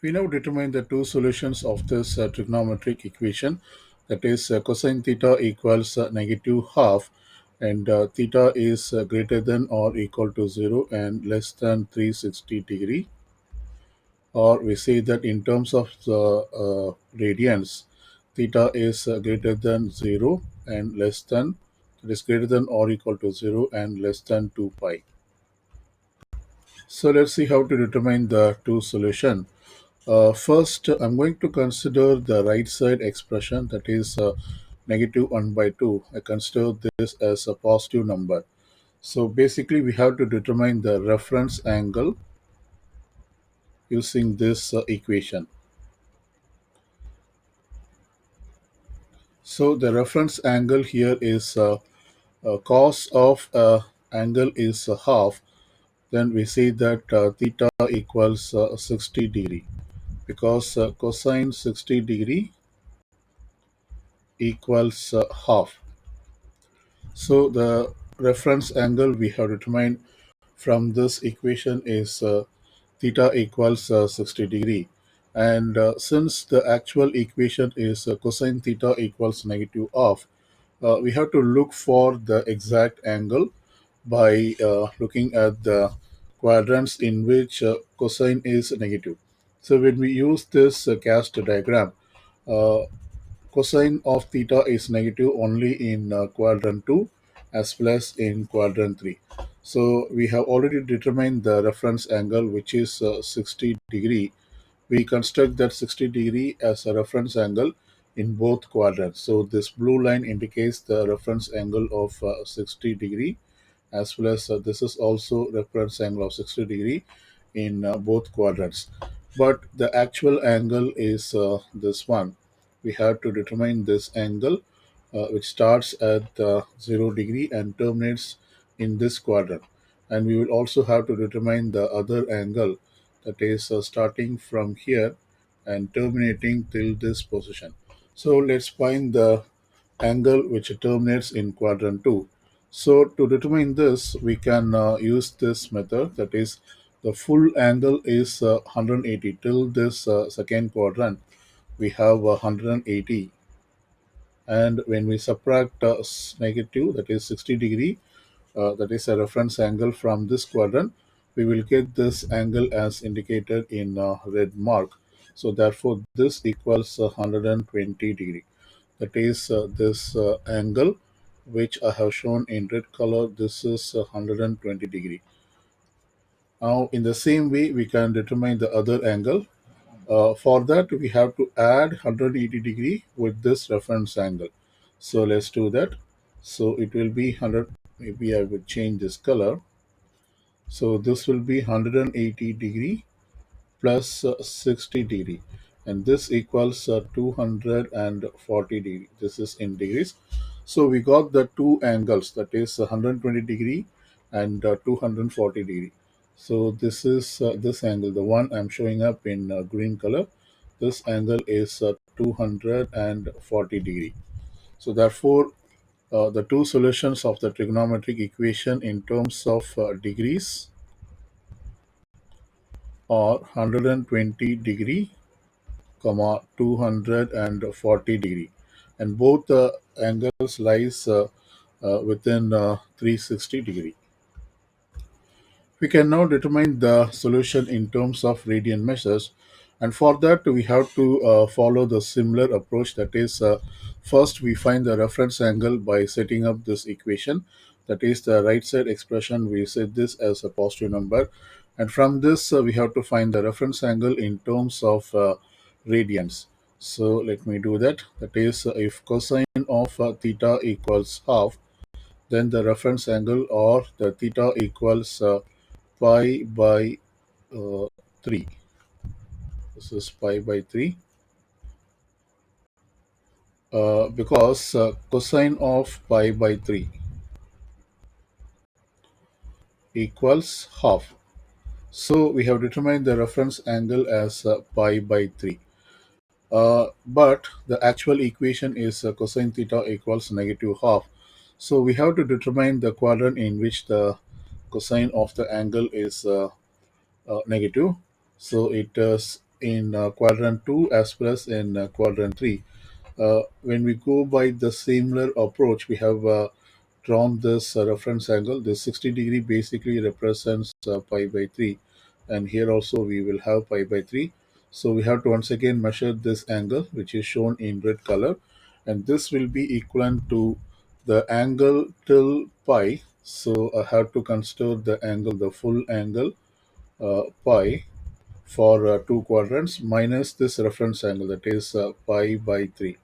We now determine the two solutions of this trigonometric equation, that is cosine theta equals negative half, and theta is greater than or equal to 0 and less than 360 degree, or we say that in terms of the radians, theta is greater than 0 and less than, it is greater than or equal to 0 and less than 2 pi. So let's see how to determine the two solution. First, I'm going to consider the right side expression, that is negative 1 by 2. I consider this as a positive number. So basically, we have to determine the reference angle using this equation. So the reference angle here is cos of angle is half. Then we say that theta equals 60 degree, because cosine 60 degree equals half. So the reference angle we have determined from this equation is theta equals 60 degree. And since the actual equation is cosine theta equals negative half, we have to look for the exact angle by looking at the quadrants in which cosine is negative. So when we use this cast diagram, uh, cosine of theta is negative only in quadrant 2 as well as in quadrant 3. So we have already determined the reference angle, which is 60 degree. We construct that 60 degree as a reference angle in both quadrants. So this blue line indicates the reference angle of 60 degree, as well as this is also reference angle of 60 degree in both quadrants. But the actual angle is this one. We have to determine this angle, which starts at 0 degree and terminates in this quadrant. And we will also have to determine the other angle, that is starting from here and terminating till this position. So let's find the angle which terminates in quadrant 2. So to determine this, we can use this method, that is the full angle is 180. Till this second quadrant, we have 180, and when we subtract negative, that is 60 degree, that is a reference angle from this quadrant, we will get this angle as indicated in red mark. So therefore this equals 120 degree. That is this angle which I have shown in red color, this is 120 degree. Now in the same way we can determine the other angle. For that we have to add 180 degree with this reference angle. So let's do that. So it will be 100, maybe I will change this color. So this will be 180 degree plus 60 degree, and this equals 240 degree. This is in degrees. So we got the two angles, that is 120 degree and 240 degree. So this is this angle, the one I'm showing up in green color. This angle is 240 degree. So therefore the two solutions of the trigonometric equation in terms of degrees are 120 degree comma 240 degree, and both the angles lies within 360 degree. We can now determine the solution in terms of radian measures, and for that we have to follow the similar approach, that is first we find the reference angle by setting up this equation, that is the right side expression, we set this as a positive number, and from this we have to find the reference angle in terms of radians. So let me do that. That is if cosine of theta equals half, then the reference angle or the theta equals pi by uh, 3. This is pi by 3 because cosine of pi by 3 equals half. So we have determined the reference angle as pi by 3. But the actual equation is cosine theta equals negative half. So we have to determine the quadrant in which the cosine of the angle is negative. So it is in quadrant 2 as well as in quadrant 3. When we go by the similar approach, we have drawn this reference angle. This 60-degree basically represents pi by 3, and here also we will have pi by 3. So we have to once again measure this angle, which is shown in red color, and this will be equivalent to the angle till pi. So I have to consider the angle, the full angle pi for two quadrants minus this reference angle, that is pi by 3.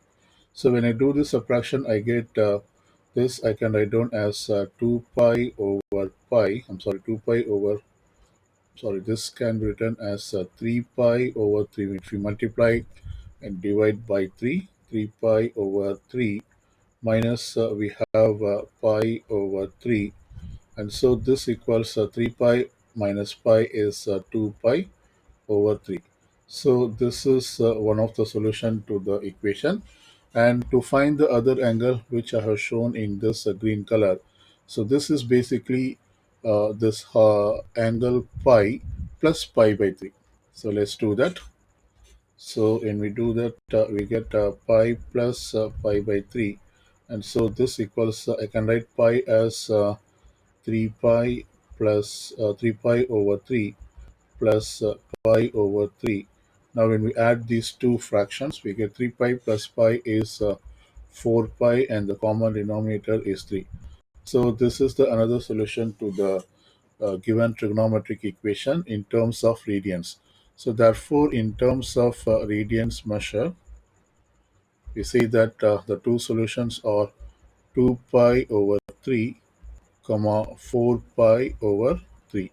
So when I do this subtraction, I get this I can write down as 2 pi over pi. I'm sorry, 2 pi over, sorry, this can be written as 3 pi over 3. If we multiply and divide by 3, 3 pi over 3 minus we have pi over 3. And so this equals 3 pi minus pi is 2 pi over 3. So this is one of the solution to the equation. And to find the other angle which I have shown in this green color, so this is basically this angle pi plus pi by 3. So let's do that. So when we do that, we get pi plus pi by 3. And so this equals, I can write pi as 3 pi plus 3 pi over 3 plus pi over 3. Now when we add these two fractions, we get 3 pi plus pi is 4 pi, and the common denominator is 3. So this is the another solution to the given trigonometric equation in terms of radians. So therefore, in terms of radians measure, we say that the two solutions are 2 pi over 3 comma 4 pi over 3.